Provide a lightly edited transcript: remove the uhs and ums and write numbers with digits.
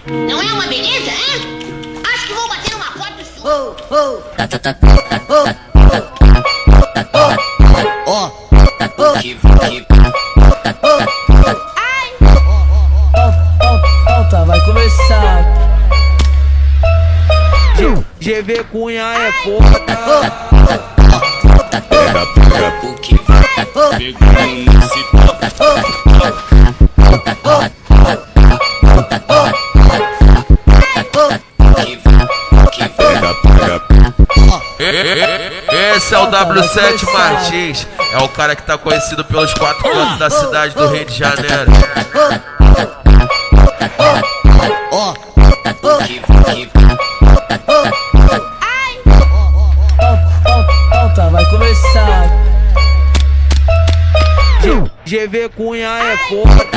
Não é uma beleza, hein? Acho que vou bater uma foto sua. Falta, vai começar. GV Cunha é foda. Pega o que vai pegando nesse Esse é o W7 Martins, é o cara que tá conhecido pelos 4 cantos da cidade do Rio de Janeiro. Falta, vai começar. GV Cunha é foda.